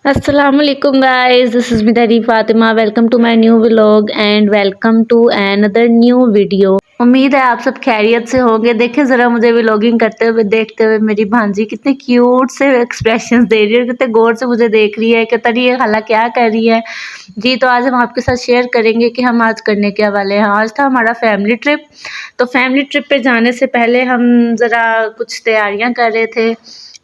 Assalamualaikum guys, this is Midari Fatima. Welcome to my new vlog and welcome to another new video. उम्मीद है आप सब खैरियत से होंगे। देखें ज़रा मुझे व्लॉगिंग करते हुए देखते हुए मेरी भांजी कितने क्यूट से एक्सप्रेशंस दे रही है, कितने गौर से मुझे देख रही है कि तरी ये खाला क्या कर रही है जी। तो आज हम आपके साथ शेयर करेंगे कि हम आज करने क्या वाले हैं। आज था हमारा फैमिली ट्रिप। तो फैमिली ट्रिप पे जाने से पहले हम ज़रा कुछ तैयारियां कर रहे थे,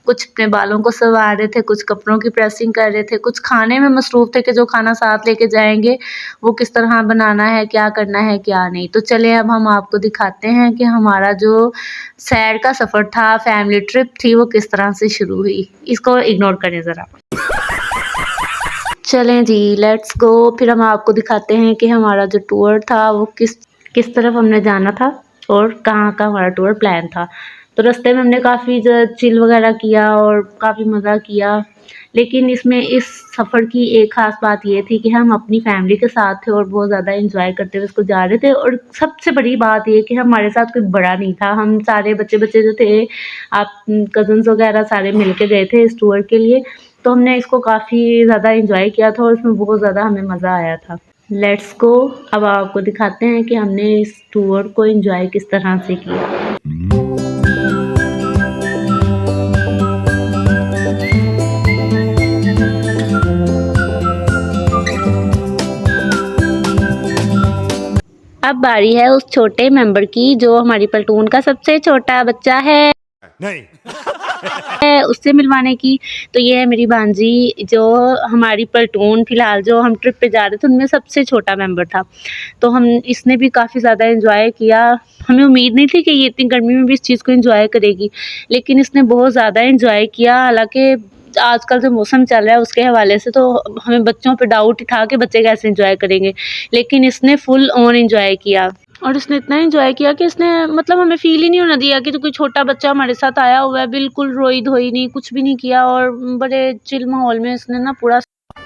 कुछ अपने बालों को संवार रहे थे, कुछ कपड़ों की प्रेसिंग कर रहे थे, कुछ खाने में मसरूफ़ थे कि जो खाना साथ लेके जाएंगे वो किस तरह बनाना है, क्या करना है, क्या नहीं। तो चले अब हम आपको दिखाते हैं कि हमारा जो सैर का सफ़र था, फैमिली ट्रिप थी, वो किस तरह से शुरू हुई। इसको इग्नोर करें ज़रा। चलें जी, लेट्स गो। फिर हम आपको दिखाते हैं कि हमारा जो टूर था वो किस तरफ हमने जाना था और कहाँ का हमारा टूर प्लान था। तो रास्ते में हमने काफ़ी चिल वगैरह किया और काफ़ी मज़ा किया। लेकिन इसमें इस सफ़र की एक ख़ास बात ये थी कि हम अपनी फैमिली के साथ थे और बहुत ज़्यादा एंजॉय करते हुए इसको जा रहे थे। और सबसे बड़ी बात ये कि हमारे साथ कोई बड़ा नहीं था, हम सारे बच्चे जो थे, आप कज़न्स वगैरह सारे मिल के गए थे इस टूर के लिए। तो हमने इसको काफ़ी ज़्यादा एंजॉय किया था और इसमें बहुत ज़्यादा हमें मज़ा आया था। Let's go. अब आपको दिखाते हैं कि हमने इस टूर को एंजॉय किस तरह से किया। अब बारी है उस छोटे मेंबर की जो हमारी प्लेटून का सबसे छोटा बच्चा है नहीं उससे मिलवाने की। तो ये है मेरी भांजी जो हमारी प्लेटून फ़िलहाल जो हम ट्रिप पे जा रहे थे उनमें सबसे छोटा मेंबर था। तो हम इसने भी काफ़ी ज़्यादा एंजॉय किया। हमें उम्मीद नहीं थी कि ये इतनी गर्मी में भी इस चीज़ को एंजॉय करेगी, लेकिन इसने बहुत ज़्यादा एंजॉय किया। हालांकि आजकल जो मौसम चल रहा है उसके हवाले से तो हमें बच्चों पे डाउट ही था कि बच्चे कैसे एंजॉय करेंगे, लेकिन इसने फुल ऑन एंजॉय किया। और इसने इतना एंजॉय किया कि इसने मतलब हमें फ़ील ही नहीं होने दिया कि तो कोई छोटा बच्चा हमारे साथ आया हुआ है। बिल्कुल रोई धोई नहीं, कुछ भी नहीं किया और बड़े चिल माहौल में इसने ना पूरा।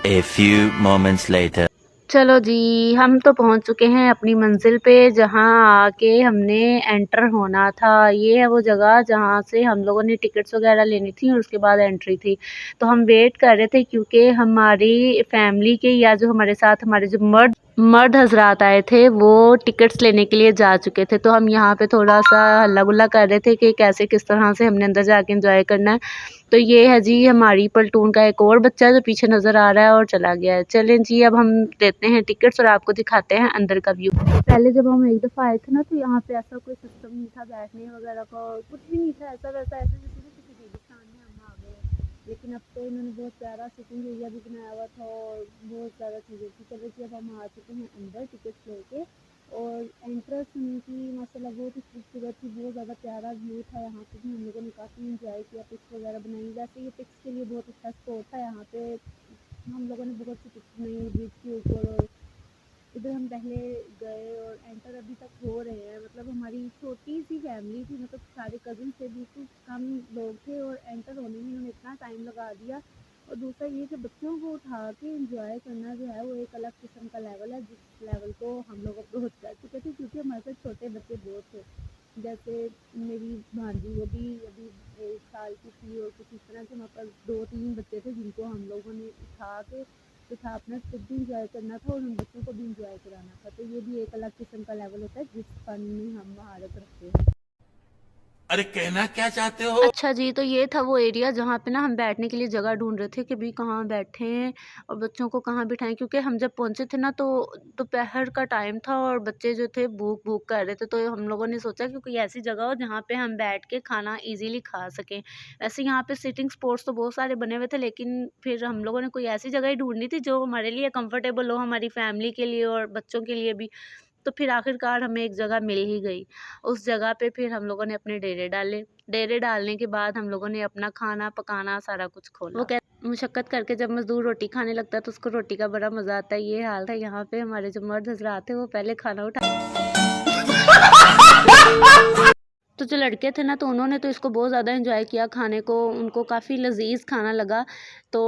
A few moments later. चलो जी, हम तो पहुंच चुके हैं अपनी मंजिल पे, जहां आके हमने एंटर होना था। ये है वो जगह जहां से हम लोगों ने टिकट्स वगैरह लेनी थी और उसके बाद एंट्री थी। तो हम वेट कर रहे थे क्योंकि हमारी फैमिली के या जो हमारे साथ हमारे जो मर्द हजरात आए थे वो टिकट्स लेने के लिए जा चुके थे। तो हम यहाँ पे थोड़ा सा हल्ला गुल्ला कर रहे थे कि कैसे किस तरह से हमने अंदर जाके एंजॉय करना है। तो ये है जी हमारी प्लेटून का एक और बच्चा जो पीछे नज़र आ रहा है और चला गया है। चलें जी, अब हम देते हैं टिकट्स और आपको दिखाते हैं अंदर का व्यू। पहले जब हम एक दफ़ा आए थे ना तो यहाँ पे ऐसा कोई सिस्टम नहीं था बैठने वगैरह का, कुछ भी नहीं था। ऐसा वैसा ऐसे जैसे किसी रेगिस्तान में हम आ गए। लेकिन अब तो इन्होंने बहुत प्यारा सिटिंग एरिया भी बनाया हुआ था और बहुत ज़्यादा चीज़ें थी। चलो कि अब हम आ चुके हैं अंदर टिकट्स लेके और एंट्रेंस की माशाल्लाह बहुत ही खूबसूरत थी, बहुत ज़्यादा प्यारा व्यू था। यहाँ पे भी हम लोगों ने काफ़ी इंजॉय किया, पिक्स वगैरह बनाई। वैसे ये पिक्स के लिए बहुत अच्छा स्पॉट था यहाँ पे। हम लोगों ने बहुत सी पिक्स बनाई ब्रिज के ऊपर और इधर हम पहले गए और एंटर अभी तक हो रहे हैं। मतलब हमारी छोटी सी फैमिली थी, मतलब सारे कज़न से बिल्कुल कम लोग थे और एंटर होने में इन्होंने इतना टाइम लगा दिया। और दूसरा ये कि बच्चों को उठा के एंजॉय करना जो है वो एक अलग किस्म का लेवल है, जिस लेवल को हम लोग अप्रोच कर चुके थे क्योंकि हमारे साथ छोटे बच्चे बहुत थे। जैसे मेरी भांजी वो भी अभी 1 साल की थी और कुछ इस तरह से हमारे पास 2-3 बच्चे थे जिनको हम लोगों ने उठा के तथा अपना खुद भी इंजॉय करना था और हम बच्चों को भी इंजॉय कराना था। तो ये भी एक अलग किस्म का लेवल होता है जिस फन में हम महारत रखते हैं। अरे कहना क्या चाहते हो? अच्छा जी, तो ये था वो एरिया जहाँ पे ना हम बैठने के लिए जगह ढूंढ रहे थे कि भाई कहाँ बैठें और बच्चों को कहाँ बिठाएं, क्योंकि हम जब पहुँचे थे ना तो दोपहर का टाइम था और बच्चे जो थे भूख भूख कर रहे थे। तो हम लोगों ने सोचा कि कोई ऐसी जगह हो जहाँ पे हम बैठ के खाना इजीली खा सकें। वैसे यहाँ पे सिटिंग स्पॉट्स तो बहुत सारे बने हुए थे, लेकिन फिर हम लोगों ने कोई ऐसी जगह ही ढूंढनी थी जो हमारे लिए कंफर्टेबल हो, हमारी फैमिली के लिए और बच्चों के लिए भी। तो फिर आखिरकार हमें एक जगह मिल ही गई। उस जगह पे फिर हम लोगों ने अपने डेरे डाले। डेरे डालने के बाद हम लोगों ने अपना खाना पकाना सारा कुछ खोला। वो कहते मुशक्कत करके जब मज़दूर रोटी खाने लगता है तो उसको रोटी का बड़ा मज़ा आता है। ये हाल था यहाँ पे। हमारे जो मर्द हज़रात थे वो पहले खाना उठा तो जो लड़के थे ना तो उन्होंने तो इसको बहुत ज़्यादा एंजॉय किया खाने को, उनको काफ़ी लजीज खाना लगा। तो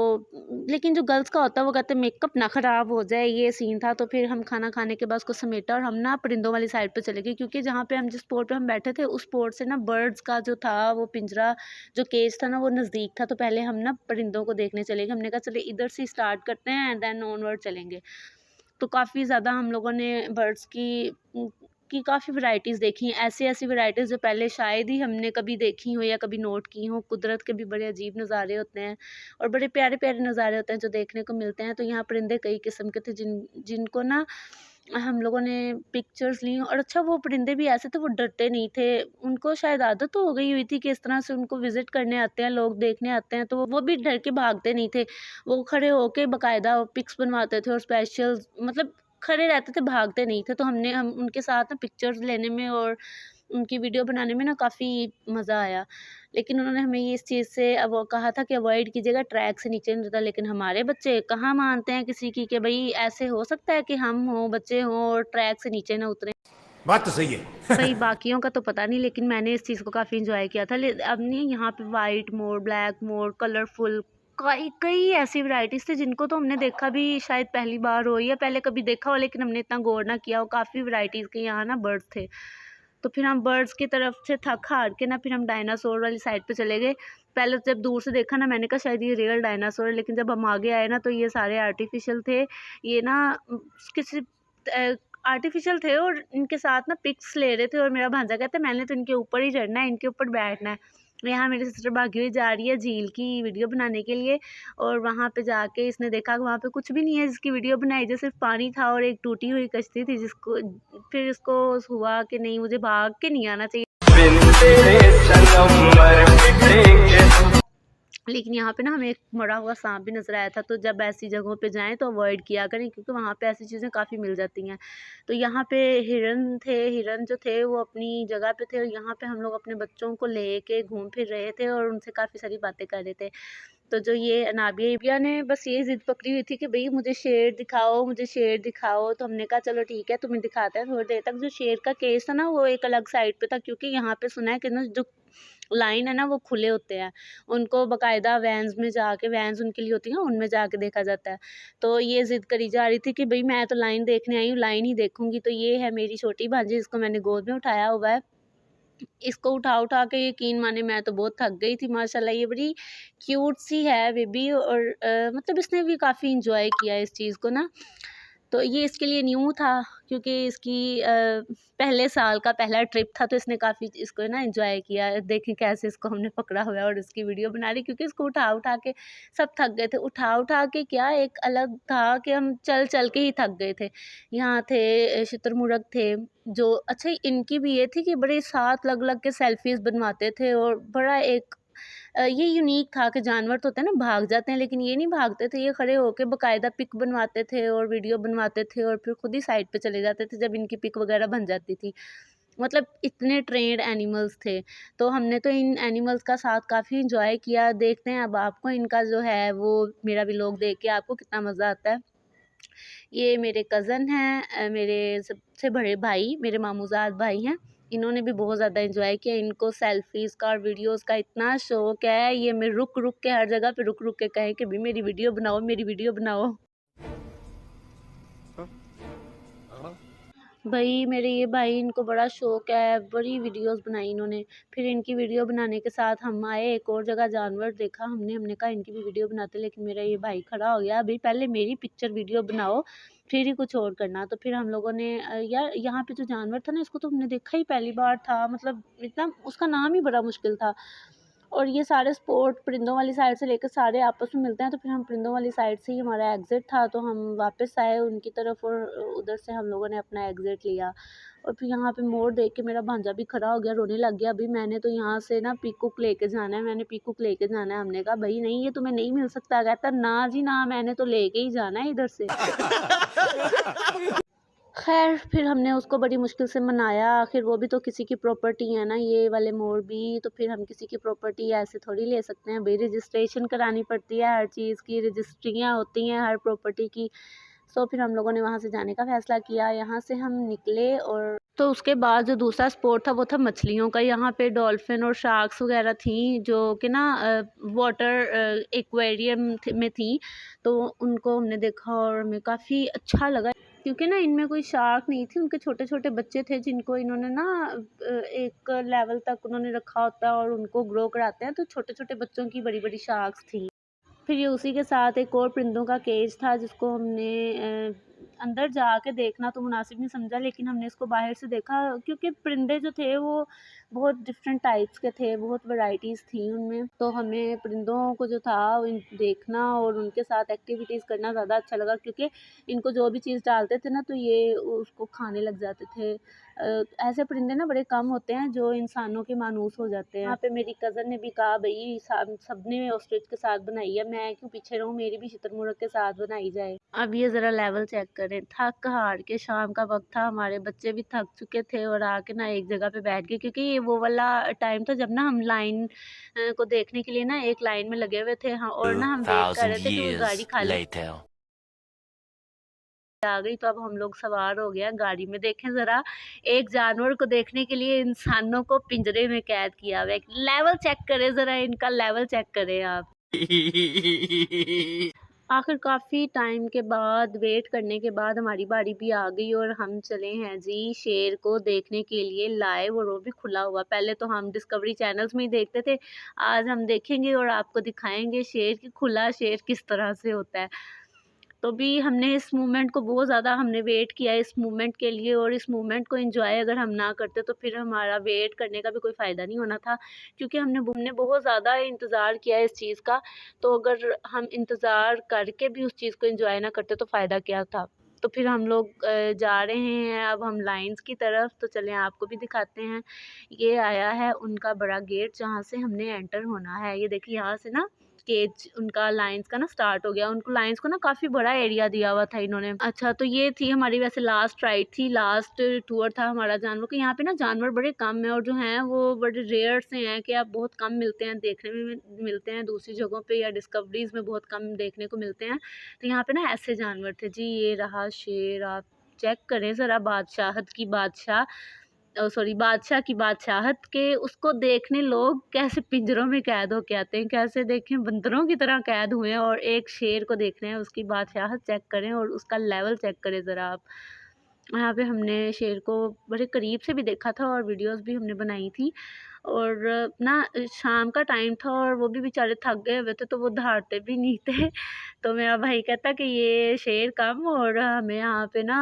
लेकिन जो गर्ल्स का होता है वो कहते हैं मेकअप ना ख़राब हो जाए, ये सीन था। तो फिर हम खाना खाने के बाद उसको समेटा और हम ना परिंदों वाली साइड पे चले गए, क्योंकि जहाँ पे हम जिस स्पॉट पे हम बैठे थे उस स्पॉट से ना बर्ड्स का जो था वो पिंजरा, जो केज था ना वो नज़दीक था। तो पहले हम ना परिंदों को देखने चले गए। हमने कहा चले इधर से स्टार्ट करते हैं एंड देन ऑनवर्ड चलेंगे। तो काफ़ी ज़्यादा हम लोगों ने बर्ड्स की काफ़ी वैराइटीज़ देखी, ऐसी वैराइटीज़ जो पहले शायद ही हमने कभी देखी हो या कभी नोट की हो। कुदरत के भी बड़े अजीब नज़ारे होते हैं और बड़े प्यारे-प्यारे नज़ारे होते हैं जो देखने को मिलते हैं। तो यहाँ परिंदे कई किस्म के थे जिनको ना हम लोगों ने पिक्चर्स ली। और अच्छा वो परिंदे भी ऐसे थे, वो डरते नहीं थे, उनको शायद आदत हो गई हुई थी कि इस तरह से उनको विज़िट करने आते हैं लोग, देखने आते हैं, तो वो भी डर के भागते नहीं थे। वो खड़े होके बाकायदा पिक्स बनवाते थे और स्पेशल मतलब खड़े रहते थे, भागते नहीं थे। तो हम उनके साथ ना पिक्चर्स लेने में और उनकी वीडियो बनाने में ना काफ़ी मज़ा आया। लेकिन उन्होंने हमें ये इस चीज़ से अब वो कहा था कि अवॉइड कीजिएगा, ट्रैक से नीचे नहीं उतरना। लेकिन हमारे बच्चे कहाँ मानते हैं किसी की कि भई ऐसे हो सकता है कि हम हों, बच्चे हों और ट्रैक से नीचे ना उतरें। बात तो सही है। भई बाकियों का तो पता नहीं, लेकिन मैंने इस चीज़ को काफ़ी एन्जॉय किया था। अब नहीं, यहाँ पे वाइट मोर, ब्लैक मोर, कलरफुल कई कई ऐसी वैराइटीज़ थी जिनको तो हमने देखा भी शायद पहली बार हो या पहले कभी देखा हो, लेकिन हमने इतना गौर ना किया हो। काफ़ी वैराइटीज़ के यहाँ ना बर्ड्स थे। तो फिर हम बर्ड्स की तरफ से थक-हार के ना फिर हम डायनासोर वाली साइड पे चले गए। पहले जब दूर से देखा ना मैंने कहा शायद ये रियल डायनासोर है, लेकिन जब हम आगे आए ना तो ये सारे आर्टिफ़िशियल थे। ये ना किसी आर्टिफ़िशियल थे और इनके साथ ना पिक्स ले रहे थे और मेरा भांजा कहता है मैंने तो इनके ऊपर ही चढ़ना है, इनके ऊपर बैठना है। यहाँ मेरी सिस्टर भागी हुई जा रही है झील की वीडियो बनाने के लिए और वहाँ पे जाके इसने देखा कि वहाँ पे कुछ भी नहीं है जिसकी वीडियो बनाई, जो सिर्फ़ पानी था और एक टूटी हुई कश्ती थी जिसको फिर इसको हुआ कि नहीं मुझे भाग के नहीं आना चाहिए। लेकिन यहाँ पे ना हमें एक मरा हुआ सांप भी नज़र आया था। तो जब ऐसी जगहों पे जाएँ तो अवॉइड किया करें, क्योंकि वहाँ पे ऐसी चीज़ें काफ़ी मिल जाती हैं। तो यहाँ पे हिरन थे, हिरन जो थे वो अपनी जगह पे थे और यहाँ पे हम लोग अपने बच्चों को लेके घूम फिर रहे थे और उनसे काफ़ी सारी बातें कर रहे थे। तो जो ये अनाबिया ने बस ये ज़िद पकड़ी हुई थी कि भई मुझे शेर दिखाओ, मुझे शेर दिखाओ। तो हमने कहा चलो ठीक है तुम्हें दिखाते हैं थोड़ी देर तक। जो शेर का केज था ना वो एक अलग साइड पे था, क्योंकि यहाँ पे सुना है कि ना जो लाइन है ना वो खुले होते हैं, उनको बाकायदा वैन्स में जाके, वैन्स उनके लिए होती हैं उनमें जाके देखा जाता है। तो ये ज़िद करी जा रही थी कि भई मैं तो लाइन देखने आई हूँ, लाइन ही देखूँगी। तो ये है मेरी छोटी भांजी जिसको मैंने गोद में उठाया हुआ है। इसको उठा के यकीन माने मैं तो बहुत थक गई थी। माशाल्लाह ये बड़ी क्यूट सी है बेबी और मतलब इसने भी काफ़ी एंजॉय किया इस चीज़ को ना। तो ये इसके लिए न्यू था, क्योंकि इसकी पहले साल का पहला ट्रिप था, तो इसने काफ़ी इसको ना एंजॉय किया। देखें कैसे इसको हमने पकड़ा हुआ है और इसकी वीडियो बना रही, क्योंकि इसको उठा के सब थक गए थे। उठा के क्या, एक अलग था कि हम चल के ही थक गए थे। यहाँ थे शुतुरमुर्ग थे, जो अच्छा इनकी भी ये थी कि बड़े साथ लग के सेल्फीज़ बनवाते थे और बड़ा एक ये यूनिक था कि जानवर तो होते हैं ना भाग जाते हैं, लेकिन ये नहीं भागते थे, ये खड़े होके बाकायदा पिक बनवाते थे और वीडियो बनवाते थे और फिर खुद ही साइड पे चले जाते थे जब इनकी पिक वगैरह बन जाती थी। मतलब इतने ट्रेन्ड एनिमल्स थे। तो हमने तो इन एनिमल्स का साथ काफ़ी एंजॉय किया। देखते हैं अब आपको इनका जो है वो मेरा व्लॉग देख के आपको कितना मज़ा आता है। ये मेरे कज़न हैं, मेरे सबसे बड़े भाई, मेरे मामूज़ाद भाई हैं। इन्होंने भी बहुत ज़्यादा एंजॉय किया। इनको सेल्फ़ीज़ का और वीडियोज़ का इतना शौक है, ये मैं रुक के हर जगह पे रुक के कहें कि भई मेरी वीडियो बनाओ, मेरी वीडियो बनाओ। भई मेरे ये भाई, इनको बड़ा शौक है, बड़ी वीडियोज़ बनाई इन्होंने। फिर इनकी वीडियो बनाने के साथ हम आए एक और जगह, जानवर देखा हमने कहा इनकी भी वीडियो बनाते, लेकिन मेरा ये भाई खड़ा हो गया, अभी पहले मेरी पिक्चर वीडियो बनाओ, फिर ही कुछ और करना। तो फिर हम लोगों ने यार यहाँ पे जो जानवर था ना इसको तो हमने देखा ही पहली बार था, मतलब इतना उसका नाम ही बड़ा मुश्किल था। और ये सारे स्पॉट परिंदों वाली साइड से लेकर सारे आपस में मिलते हैं, तो फिर हम परिंदों वाली साइड से ही हमारा एग्ज़िट था, तो हम वापस आए उनकी तरफ और उधर से हम लोगों ने अपना एग्ज़िट लिया। और फिर यहाँ पे मोर देख के मेरा भांजा भी खड़ा हो गया, रोने लग गया। अभी मैंने तो यहाँ से ना पीकॉक लेके जाना है, मैंने पीकॉक लेके जाना है। हमने कहा भई नहीं ये तुम्हें नहीं मिल सकता। कहता ना जी ना, मैंने तो लेके ही जाना है इधर से। खैर फिर हमने उसको बड़ी मुश्किल से मनाया, आखिर वो भी तो किसी की प्रॉपर्टी है ना, ये वाले मोर भी। तो फिर हम किसी की प्रॉपर्टी ऐसे थोड़ी ले सकते हैं, भाई रजिस्ट्रेशन करानी पड़ती है, हर चीज़ की रजिस्ट्रियाँ होती हैं हर प्रॉपर्टी की। सो फिर हम लोगों ने वहाँ से जाने का फ़ैसला किया। यहाँ से हम निकले और तो उसके बाद जो दूसरा स्पॉट था वो था मछलियों का। यहाँ पे डॉल्फिन और शार्क्स वगैरह थी जो कि ना वाटर एक्वेरियम में थी, तो उनको हमने देखा और हमें काफ़ी अच्छा लगा, क्योंकि ना इनमें कोई शार्क नहीं थी, उनके छोटे छोटे बच्चे थे जिनको इन्होंने ना एक लेवल तक उन्होंने रखा होता है और उनको ग्रो कराते हैं, तो छोटे छोटे बच्चों की बड़ी बड़ी शार्क्स थी। फिर ये उसी के साथ एक और परिंदों का केज था जिसको हमने अंदर जाके देखना तो मुनासिब नहीं समझा, लेकिन हमने इसको बाहर से देखा क्योंकि परिंदे जो थे वो बहुत डिफरेंट टाइप्स के थे, बहुत वैरायटीज़ थी उनमें। तो हमें परिंदों को जो था देखना और उनके साथ एक्टिविटीज़ करना ज़्यादा अच्छा लगा, क्योंकि इनको जो भी चीज़ डालते थे ना तो ये उसको खाने लग जाते थे। ऐसे परिंदे ना बड़े कम होते हैं जो इंसानों के मानूस हो जाते हैं। यहाँ पे मेरी कज़न ने भी कहा भई सब ने ऑस्ट्रिच के साथ बनाई है, मैं क्यों पीछे रहूँ, मेरी भी शुतुरमुर्ग के साथ बनाई जाए। अब ये ज़रा लेवल चेक करें, थक हार के शाम का वक्त था, हमारे बच्चे भी थक चुके थे और आके ना एक जगह पे बैठ गए, क्योंकि ये वो वाला टाइम था जब ना हम लाइन को देखने के लिए ना एक लाइन में लगे हुए थे, हाँ, और ना हम वेट कर 2,000 रहे थे कि वो गाड़ी years खाली later. आ गई। तो अब हम लोग सवार हो गया गाड़ी में। देखें ज़रा, एक जानवर को देखने के लिए इंसानों को पिंजरे में कैद किया हुआ है। लेवल चेक करें ज़रा, इनका लेवल चेक करें आप। आखिर काफ़ी टाइम के बाद वेट करने के बाद हमारी बारी भी आ गई और हम चले हैं जी शेर को देखने के लिए लाइव, और वो भी खुला हुआ। पहले तो हम डिस्कवरी चैनल्स में ही देखते थे, आज हम देखेंगे और आपको दिखाएंगे शेर की खुला शेर किस तरह से होता है। तो भी हमने इस मूवमेंट को बहुत ज़्यादा हमने वेट किया इस मूवमेंट के लिए, और इस मूवमेंट को एंजॉय अगर हम ना करते तो फिर हमारा वेट करने का भी कोई फ़ायदा नहीं होना था, क्योंकि हमने बहुत ज़्यादा इंतज़ार किया इस चीज़ का। तो अगर हम इंतज़ार करके भी उस चीज़ को एंजॉय ना करते तो फ़ायदा क्या था। तो फिर हम लोग जा रहे हैं अब हम लाइन्स की तरफ, तो चलें आपको भी दिखाते हैं। ये आया है उनका बड़ा गेट जहाँ से हमने एंटर होना है। ये देखिए यहाँ से ना केज उनका लाइन्स का ना स्टार्ट हो गया। उनको लाइन्स को ना काफ़ी बड़ा एरिया दिया हुआ था इन्होंने। अच्छा, तो ये थी हमारी वैसे लास्ट राइड थी, लास्ट टूर था हमारा जानवर का। यहाँ पे ना जानवर बड़े कम हैं और जो हैं वो बड़े रेयर से हैं कि आप बहुत कम मिलते हैं, देखने में मिलते हैं दूसरी जगहों पे या डिस्कवरीज़ में बहुत कम देखने को मिलते हैं। तो यहाँ पे ना ऐसे जानवर थे जी। ये रहा शेर, आप चेक करें ज़रा, बादशाहत की बादशाह, सॉरी बादशाह की बादशाहत के उसको देखने लोग कैसे पिंजरों में कैद होके आते हैं, कैसे देखें बंदरों की तरह कैद हुए हैं और एक शेर को देख रहे हैं, उसकी बादशाहत चेक करें और उसका लेवल चेक करें ज़रा आप। यहाँ पे हमने शेर को बड़े करीब से भी देखा था और वीडियोस भी हमने बनाई थी। और ना शाम का टाइम था और वो भी बेचारे थक गए हुए थे, तो वो दहाड़ते भी नहीं थे। तो मेरा भाई कहता कि ये शेर कम और हमें यहाँ पे ना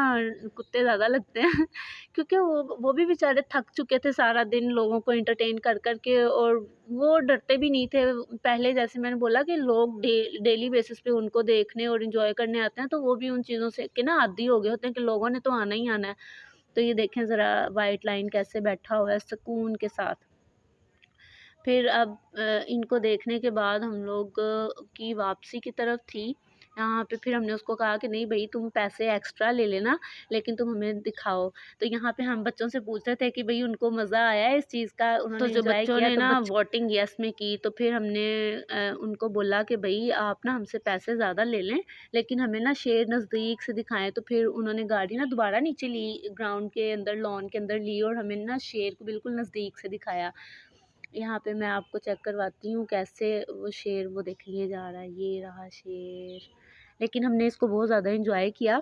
कुत्ते ज़्यादा लगते हैं। क्योंकि वो भी बेचारे थक चुके थे सारा दिन लोगों को एंटरटेन कर कर के, और वो डरते भी नहीं थे। पहले जैसे मैंने बोला कि लोग डेली बेसिस पे उनको देखने और एंजॉय करने आते हैं, तो वो भी उन चीज़ों से के ना आदी हो गए होते हैं कि लोगों ने तो आना ही आना है। तो ये देखें ज़रा वाइट लाइन कैसे बैठा हुआ है सुकून के साथ। फिर अब इनको देखने के बाद हम लोग की वापसी की तरफ थी। यहाँ पे फिर हमने उसको कहा कि नहीं भई तुम पैसे एक्स्ट्रा ले लेना, लेकिन तुम हमें दिखाओ। तो यहाँ पे हम बच्चों से पूछ रहे थे कि भई उनको मज़ा आया है इस चीज़ का, उन्होंने जो बच्चों ने ना वोटिंग येस में की, तो फिर हमने उनको बोला कि भई आप ना हमसे पैसे ज़्यादा ले लें, लेकिन हमें ना शेर नज़दीक से दिखाएँ। तो फिर उन्होंने गाड़ी ना दोबारा नीचे ली, ग्राउंड के अंदर लॉन के अंदर ली और हमें ना शेर को बिल्कुल नज़दीक से दिखाया। यहाँ पे मैं आपको चेक करवाती हूँ कैसे वो शेर, वो देख लिए जा रहा है, ये रहा शेर। लेकिन हमने इसको बहुत ज़्यादा एंजॉय किया।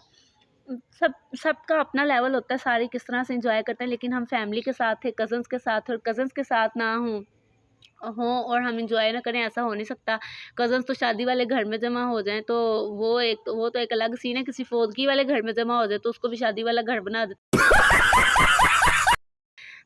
सबका अपना लेवल होता है, सारे किस तरह से एंजॉय करते हैं, लेकिन हम फैमिली के साथ थे, कज़न्स के साथ, और कज़न्स के साथ ना हों और हम एंजॉय ना करें, ऐसा हो नहीं सकता। कज़न्स तो शादी वाले घर में जमा हो जाएं तो वो तो एक अलग सीन है, किसी फौदगी वाले घर में जमा हो जाए तो उसको भी शादी वाला घर बना देते।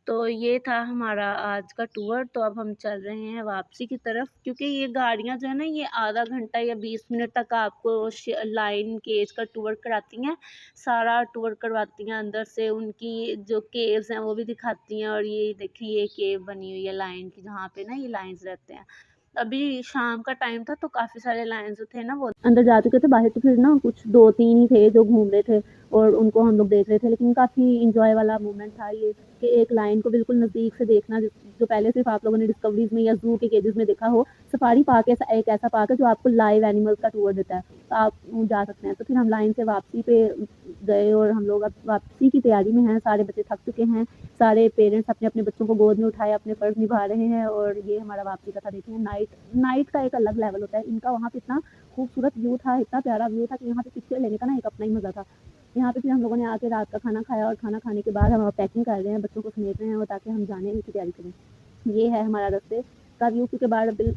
तो ये था हमारा आज का टूर। तो अब हम चल रहे हैं वापसी की तरफ, क्योंकि ये गाड़ियाँ जो है ना ये आधा घंटा या 20 मिनट तक आपको लाइन केज का टूर कराती हैं, सारा टूर करवाती हैं, अंदर से उनकी जो केव्स हैं वो भी दिखाती हैं। और ये देखिए ये केव बनी हुई है लाइन की, जहाँ पे ना ये लाइन्स रहते हैं। अभी शाम का टाइम था तो काफ़ी सारे लायंस जो थे ना वो अंदर जा चुके थे। बाहर तो फिर ना कुछ 2-3 ही थे जो घूम रहे थे और उनको हम लोग देख रहे थे, लेकिन काफ़ी इंजॉय वाला मोमेंट था ये कि एक लायन को बिल्कुल नज़दीक से देखना, जो पहले सिर्फ आप लोगों ने डिस्कवरीज में या जू के केजेस में देखा हो। सफारी पार्क एक ऐसा पार्क है जो आपको लाइव एनिमल्स का टूर देता है, तो आप जा सकते हैं। तो फिर हम लाइन से वापसी पे गए और हम लोग अब वापसी की तैयारी में हैं। सारे बच्चे थक चुके हैं, सारे पेरेंट्स अपने अपने बच्चों को गोद में उठाए अपने फ़र्ज़ निभा रहे हैं और ये हमारा वापसी का था। देखें नाइट का एक अलग लेवल होता है। इनका वहाँ पे इतना खूबसूरत व्यू था, इतना प्यारा व्यू था कि यहाँ पे पिक्चर लेने का ना एक अपना ही मज़ा था। यहाँ पे फिर हम लोगों ने आके रात का खाना खाया और खाना खाने के बाद हम पैकिंग कर रहे हैं, बच्चों को समेट रहे हैं और ताकि हम जाने की तैयारी करें। ये है हमारा रास्ते का व्यू। क्योंकि बाद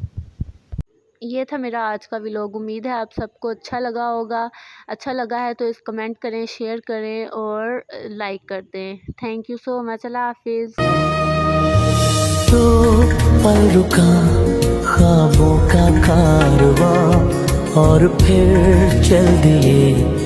ये था मेरा आज का व्लॉग। उम्मीद है आप सबको अच्छा लगा होगा। अच्छा लगा है तो इस कमेंट करें, शेयर करें और लाइक कर दें। Thank you so much. अल्लाह हाफिज़। तो पल रुका ख्वाबों का कारवां और फिर चल दिए